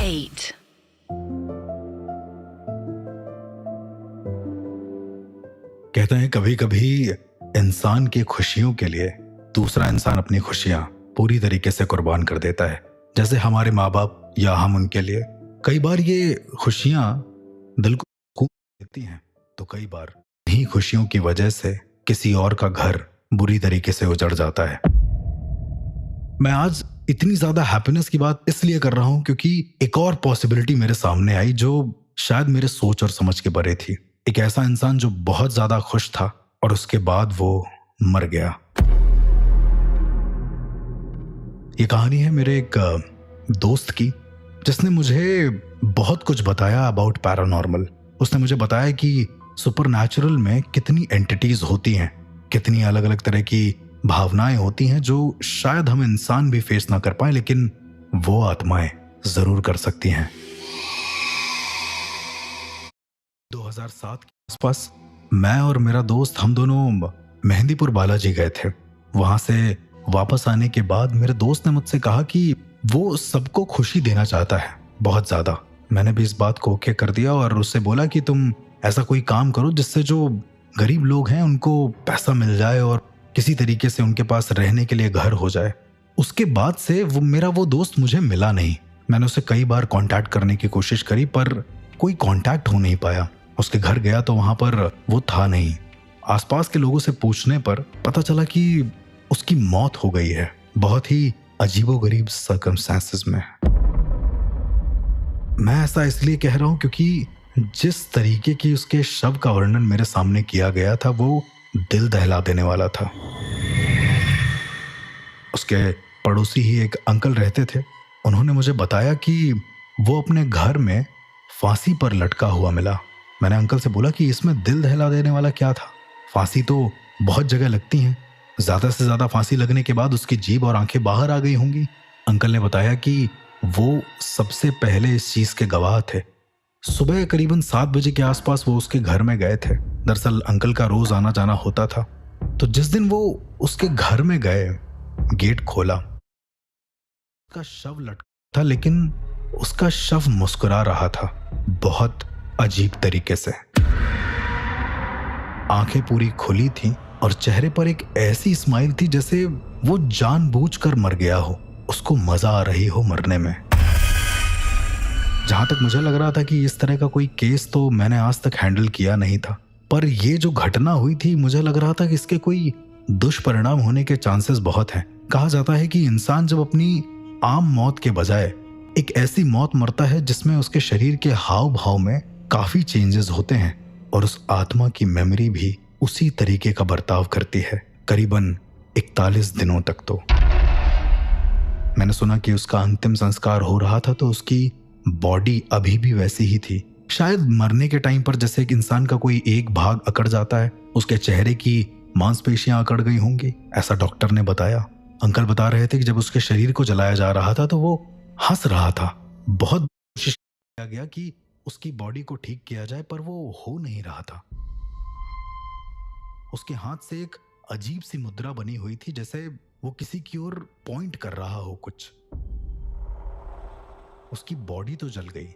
8. कहते हैं कभी कभी इंसान की खुशियों के लिए दूसरा इंसान अपनी खुशियां पूरी तरीके से कुर्बान कर देता है। जैसे हमारे माँ बाप या हम उनके लिए। कई बार ये खुशियां दिल को सुकून देती हैं, तो कई बार इन्हीं खुशियों की वजह से किसी और का घर बुरी तरीके से उजड़ जाता है। मैं आज इतनी ज्यादा हैप्पीनेस की बात इसलिए कर रहा हूं क्योंकि एक और पॉसिबिलिटी मेरे सामने आई जो शायद मेरे सोच और समझ के परे थी। एक ऐसा इंसान जो बहुत ज्यादा खुश था और उसके बाद वो मर गया। ये कहानी है मेरे एक दोस्त की, जिसने मुझे बहुत कुछ बताया अबाउट पैरानॉर्मल। उसने मुझे बताया कि सुपरनैचुरल में कितनी एंटिटीज होती हैं, कितनी अलग अलग तरह की भावनाएं होती हैं जो शायद हम इंसान भी फेस ना कर पाए, लेकिन वो आत्माएं जरूर कर सकती हैं। 2007 के आसपास मैं और मेरा दोस्त हम दोनों मेहंदीपुर बालाजी गए थे। वहां से वापस आने के बाद मेरे दोस्त ने मुझसे कहा कि वो सबको खुशी देना चाहता है बहुत ज्यादा। मैंने भी इस बात को ओके कर दिया और उससे बोला कि तुम ऐसा कोई काम करो जिससे जो गरीब लोग हैं उनको पैसा मिल जाए और किसी तरीके से उनके पास रहने के लिए घर हो जाए। उसके बाद से वो दोस्त मुझे मिला नहीं। मैंने उसे कई बार कांटेक्ट करने की कोशिश करी पर कोई कांटेक्ट हो नहीं पाया। उसके घर गया तो वहां पर वो था नहीं। आसपास के लोगों से पूछने पर पता चला कि उसकी मौत हो गई है, बहुत ही अजीबोगरीब सर्कमस्टेंसेस में। मैं ऐसा इसलिए कह रहा हूं क्योंकि जिस तरीके की उसके शव का वर्णन मेरे सामने किया गया था वो दिल दहला देने वाला था। उसके पड़ोसी ही एक अंकल रहते थे। उन्होंने मुझे बताया कि वो अपने घर में फांसी पर लटका हुआ मिला। मैंने अंकल से बोला कि इसमें दिल दहला देने वाला क्या था? फांसी तो बहुत जगह लगती हैं, ज्यादा से ज्यादा फांसी लगने के बाद उसकी जीभ और आंखें बाहर आ गई होंगी। अंकल ने बताया कि वो सबसे पहले इस चीज के गवाह थे। सुबह करीबन 7 बजे के आसपास वो उसके घर में गए थे। दरअसल अंकल का रोज आना जाना होता था। तो जिस दिन वो उसके घर में गए, गेट खोला, उसका शव लटका था, लेकिन उसका शव मुस्कुरा रहा था बहुत अजीब तरीके से। आंखें पूरी खुली थी और चेहरे पर एक ऐसी स्माइल थी जैसे वो जानबूझकर मर गया हो, उसको मजा आ रही हो मरने में। जहां तक मुझे लग रहा था कि इस तरह का कोई केस तो मैंने आज तक हैंडल किया नहीं था, पर ये जो घटना हुई थी मुझे लग रहा था कि इसके कोई दुष्परिणाम होने के चांसेस बहुत हैं। कहा जाता है कि इंसान जब अपनी आम मौत के बजाय एक ऐसी मौत मरता है जिसमें उसके शरीर के हाव भाव में काफी चेंजेस होते हैं और उस आत्मा की मेमोरी भी उसी तरीके का बर्ताव करती है, करीबन 41 दिनों तक। तो मैंने सुना कि उसका अंतिम संस्कार हो रहा था तो उसकी बॉडी अभी भी वैसी ही थी। शायद मरने के टाइम पर जैसे एक इंसान का कोई एक भाग अकड़ जाता है, उसके चेहरे की मांसपेशियां अकड़ गई होंगी, ऐसा डॉक्टर ने बताया। अंकल बता रहे थे कि जब उसके शरीर को जलाया जा रहा था तो वो हंस रहा था। बहुत कोशिश किया गया कि उसकी बॉडी को ठीक किया जाए पर वो हो नहीं रहा था। उसके हाथ से एक अजीब सी मुद्रा बनी हुई थी, जैसे वो किसी की ओर पॉइंट कर रहा हो कुछ। उसकी बॉडी तो जल गई।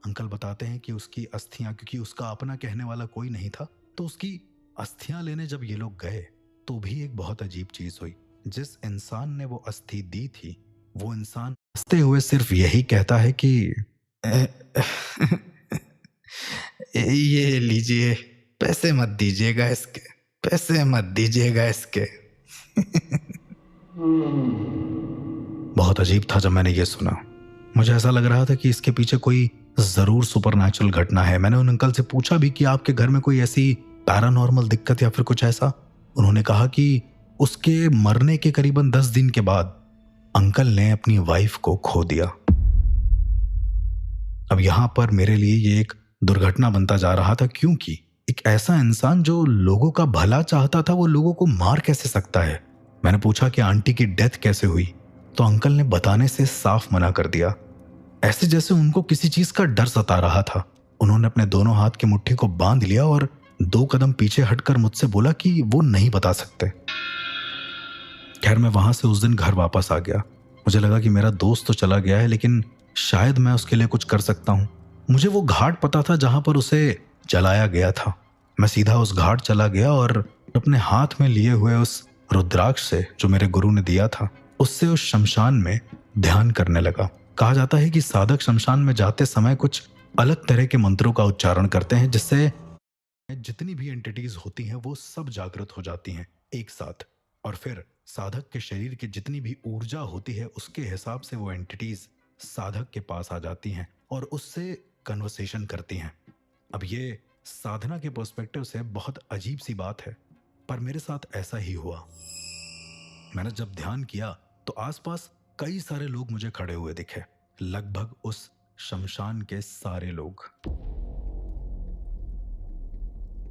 अंकल बताते हैं कि उसकी अस्थियां, क्योंकि उसका अपना कहने वाला कोई नहीं था, तो उसकी अस्थियां लेने जब ये लोग गए तो भी एक बहुत अजीब चीज हुई। जिस इंसान ने वो अस्थि दी थी वो इंसान हंसते हुए सिर्फ यही कहता है कि ये लीजिए, पैसे मत दीजिएगा इसके, पैसे मत दीजिएगा इसके। बहुत अजीब था जब मैंने ये सुना। मुझे ऐसा लग रहा था कि इसके पीछे कोई जरूर सुपरनैचुरल घटना है। मैंने उन अंकल से पूछा भी कि आपके घर में कोई ऐसी पैरानॉर्मल दिक्कत या फिर कुछ ऐसा। उन्होंने कहा कि उसके मरने के करीबन 10 दिन के बाद अंकल ने अपनी वाइफ को खो दिया। अब यहां पर मेरे लिए ये एक दुर्घटना बनता जा रहा था, क्योंकि एक ऐसा इंसान जो लोगों का भला चाहता था वो लोगों को मार कैसे सकता है। मैंने पूछा कि आंटी की डेथ कैसे हुई, तो अंकल ने बताने से साफ मना कर दिया, ऐसे जैसे उनको किसी चीज का डर सता रहा था। उन्होंने अपने दोनों हाथ की मुट्ठी को बांध लिया और 2 कदम पीछे हटकर मुझसे बोला कि वो नहीं बता सकते। खैर मैं वहां से उस दिन घर वापस आ गया। मुझे लगा कि मेरा दोस्त तो चला गया है, लेकिन शायद मैं उसके लिए कुछ कर सकता हूँ। मुझे वो घाट पता था जहाँ पर उसे जलाया गया था। मैं सीधा उस घाट चला गया और अपने हाथ में लिए हुए उस रुद्राक्ष से, जो मेरे गुरु ने दिया था, उससे उस शमशान में ध्यान करने लगा। कहा जाता है कि साधक शमशान में जाते समय कुछ अलग तरह के मंत्रों का उच्चारण करते हैं, जिससे जितनी भी एंटिटीज होती हैं वो सब जागृत हो जाती हैं एक साथ। और फिर साधक के शरीर की जितनी भी ऊर्जा होती है उसके हिसाब से वो एंटिटीज साधक के पास आ जाती हैं और उससे कन्वर्सेशन करती हैं। अब ये साधना के पर्सपेक्टिव से बहुत अजीब सी बात है, पर मेरे साथ ऐसा ही हुआ। मैंने जब ध्यान किया तो आसपास कई सारे लोग मुझे खड़े हुए दिखे, लगभग उस शमशान के सारे लोग।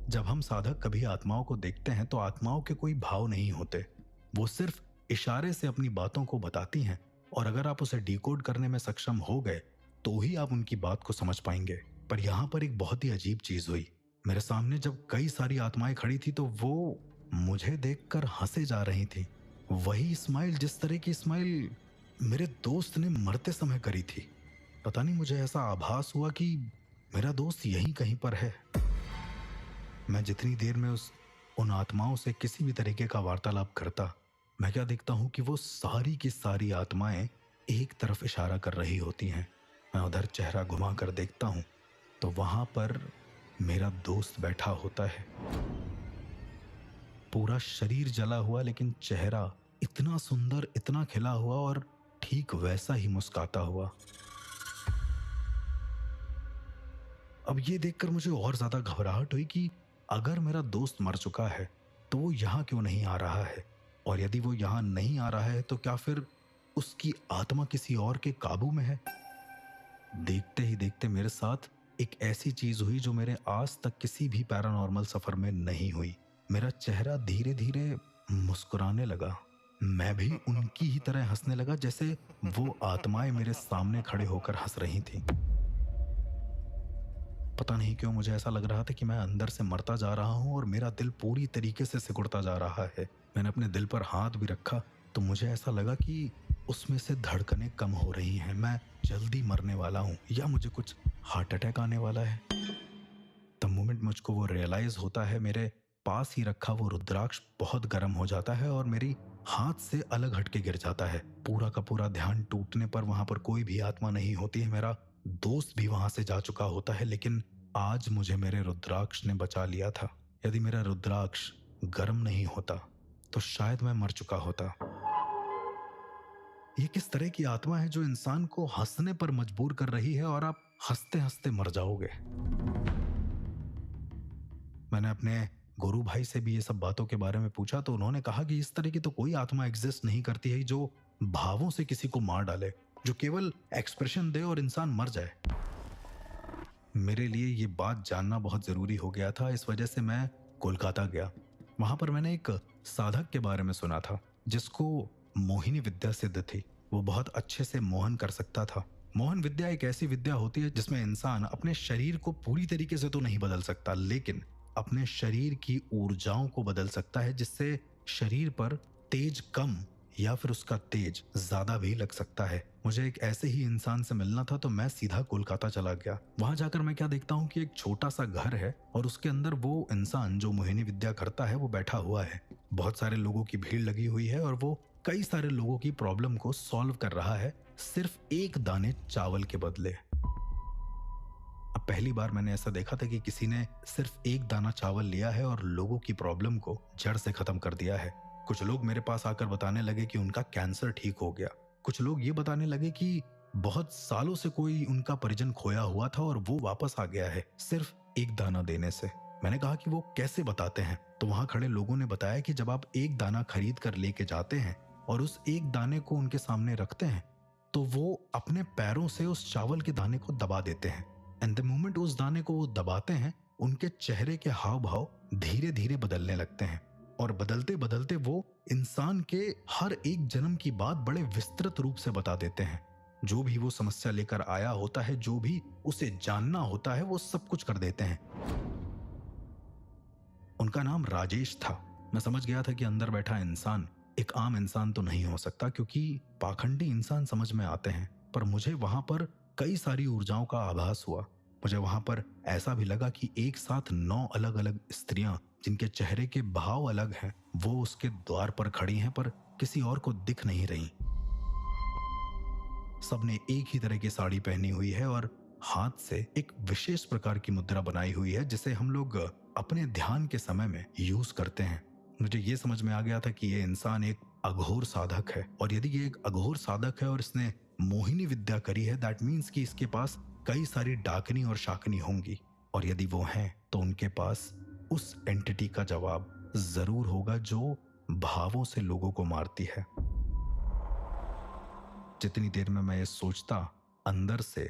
जब हम साधक कभी आत्माओं को देखते हैं तो आत्माओं के कोई भाव नहीं होते, वो सिर्फ इशारे से अपनी बातों को बताती हैं, और अगर आप उसे डिकोड करने में सक्षम हो गए तो ही आप उनकी बात को समझ पाएंगे। पर यहाँ पर एक बहुत ही अजीब चीज हुई। मेरे सामने जब कई सारी आत्माएं खड़ी थी तो वो मुझे देखकर हंसे जा रही थी। वही स्माइल, जिस तरह की स्माइल मेरे दोस्त ने मरते समय करी थी। पता नहीं, मुझे ऐसा आभास हुआ कि मेरा दोस्त यहीं कहीं पर है। मैं जितनी देर में उन आत्माओं से किसी भी तरीके का वार्तालाप करता, मैं क्या देखता हूँ कि वो सारी की सारी आत्माएं एक तरफ इशारा कर रही होती हैं। मैं उधर चेहरा घुमा कर देखता हूँ तो वहां पर मेरा दोस्त बैठा होता है, पूरा शरीर जला हुआ लेकिन चेहरा इतना सुंदर, इतना खिला हुआ और ठीक वैसा ही मुस्कुराता हुआ। अब ये देखकर मुझे और ज्यादा घबराहट हुई कि अगर मेरा दोस्त मर चुका है तो वो यहाँ क्यों नहीं आ रहा है, और यदि वो यहाँ नहीं आ रहा है तो क्या फिर उसकी आत्मा किसी और के काबू में है। देखते ही देखते मेरे साथ एक ऐसी चीज हुई जो मेरे आज तक किसी भी पैरानॉर्मल सफर में नहीं हुई। मेरा चेहरा धीरे धीरे मुस्कुराने लगा। मैं भी उनकी ही तरह हंसने लगा जैसे वो आत्माएं मेरे सामने खड़े होकर हंस रही थीं। पता नहीं क्यों मुझे ऐसा लग रहा था कि मैं अंदर से मरता जा रहा हूँ और मेरा दिल पूरी तरीके से सिकुड़ता जा रहा है। मैंने अपने दिल पर हाथ भी रखा तो मुझे ऐसा लगा कि उसमें से धड़कनें कम हो रही हैं। मैं जल्दी मरने वाला हूँ या मुझे कुछ हार्ट अटैक आने वाला है। द मोमेंट मुझको वो रियलाइज होता है, मेरे पास ही रखा वो रुद्राक्ष बहुत गर्म हो जाता है और मेरी हाथ से अलग हटके गिर जाता है। पूरा का पूरा ध्यान टूटने पर वहां पर कोई भी आत्मा नहीं होती है। मेरा दोस्त भी वहां से जा चुका होता है, लेकिन आज मुझे मेरे रुद्राक्ष ने बचा लिया था। यदि मेरा रुद्राक्ष गर्म नहीं होता तो शायद मैं मर चुका होता। ये किस तरह की आत्मा है जो इंसान को हंसने पर मजबूर कर रही है और आप हंसते हंसते मर जाओगे। मैंने अपने गुरु भाई से भी ये सब बातों के बारे में पूछा तो उन्होंने कहा कि इस तरह की तो कोई आत्मा एग्जिस्ट नहीं करती है जो भावों से किसी को मार डाले, जो केवल एक्सप्रेशन दे और इंसान मर जाए। मेरे लिए ये बात जानना बहुत जरूरी हो गया था, इस वजह से मैं कोलकाता गया। वहां पर मैंने एक साधक के बारे में सुना था जिसको मोहिनी विद्या सिद्ध थी। वो बहुत अच्छे से मोहन कर सकता था। मोहन विद्या एक ऐसी विद्या होती है जिसमें इंसान अपने शरीर को पूरी तरीके से तो नहीं बदल सकता, लेकिन अपने शरीर की ऊर्जाओं को बदल सकता है, जिससे शरीर पर तेज कम या फिर उसका तेज ज्यादा भी लग सकता है। मुझे एक ऐसे ही इंसान से मिलना था तो मैं सीधा कोलकाता चला गया। वहां जाकर मैं क्या देखता हूँ कि एक छोटा सा घर है और उसके अंदर वो इंसान जो मोहिनी विद्या करता है वो बैठा हुआ है। बहुत सारे लोगों की भीड़ लगी हुई है और वो कई सारे लोगों की प्रॉब्लम को सॉल्व कर रहा है, सिर्फ एक दाने चावल के बदले। अब पहली बार मैंने ऐसा देखा था कि किसी ने सिर्फ एक दाना चावल लिया है और लोगों की प्रॉब्लम को जड़ से खत्म कर दिया है। कुछ लोग मेरे पास आकर बताने लगे कि उनका कैंसर ठीक हो गया। कुछ लोग ये बताने लगे कि बहुत सालों से कोई उनका परिजन खोया हुआ था और वो वापस आ गया है सिर्फ एक दाना देने से। मैंने कहा कि वो कैसे बताते हैं, तो वहां खड़े लोगों ने बताया कि जब आप एक दाना खरीद कर लेके जाते हैं और उस एक दाने को उनके सामने रखते हैं तो वो अपने पैरों से उस चावल के दाने को दबा देते हैं। एंड द मोमेंट उस दाने को वो दबाते हैं, उनके चेहरे के हाव भाव धीरे धीरे बदलने लगते हैं और बदलते बदलते वो इंसान के हर एक जन्म की बात बड़े विस्तृत रूप से बता देते हैं। जो भी वो समस्या लेकर आया होता है, जो भी उसे जानना होता है, वो सब कुछ कर देते हैं। उनका नाम राजेश था। मैं समझ गया था कि अंदर बैठा इंसान एक आम इंसान तो नहीं हो सकता, क्योंकि पाखंडी इंसान समझ में आते हैं, पर मुझे वहां पर कई सारी ऊर्जाओं का आभास हुआ। मुझे वहां पर ऐसा भी लगा कि एक साथ 9 अलग अलग स्त्रियां जिनके चेहरे के भाव अलग हैं, वो उसके द्वार पर खड़ी हैं पर किसी और को दिख नहीं रही। सबने एक ही तरह की साड़ी पहनी हुई है और हाथ से एक विशेष प्रकार की मुद्रा बनाई हुई है जिसे हम लोग अपने ध्यान के समय में यूज करते हैं। मुझे ये समझ में आ गया था कि ये इंसान एक अघोर साधक है, और यदि ये एक अघोर साधक है और इसने मोहिनी विद्या करी है, दैट मीन्स कि इसके पास कई सारी डाकनी और शाकनी होंगी, और यदि वो हैं तो उनके पास उस एंटिटी का जवाब जरूर होगा जो भावों से लोगों को मारती है। जितनी देर में मैं ये सोचता, अंदर से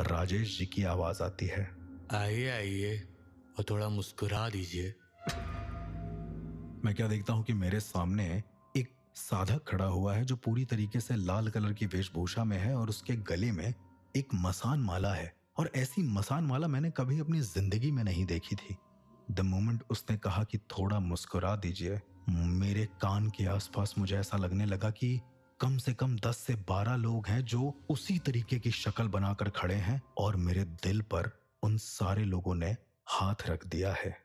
राजेश जी की आवाज आती है, आइए आइए और थोड़ा मुस्कुरा दीजिए। मैं क्या देखता हूं कि मेरे सामने एक साधक खड़ा हुआ है जो पूरी तरीके से लाल कलर की वेशभूषा में है और उसके गले में एक मसान माला है, और ऐसी मसान माला मैंने कभी अपनी जिंदगी में नहीं देखी थी। द मोमेंट उसने कहा कि थोड़ा मुस्कुरा दीजिए, मेरे कान के आसपास मुझे ऐसा लगने लगा कि कम से कम 10 से 12 लोग हैं जो उसी तरीके की शक्ल बनाकर खड़े हैं, और मेरे दिल पर उन सारे लोगों ने हाथ रख दिया है।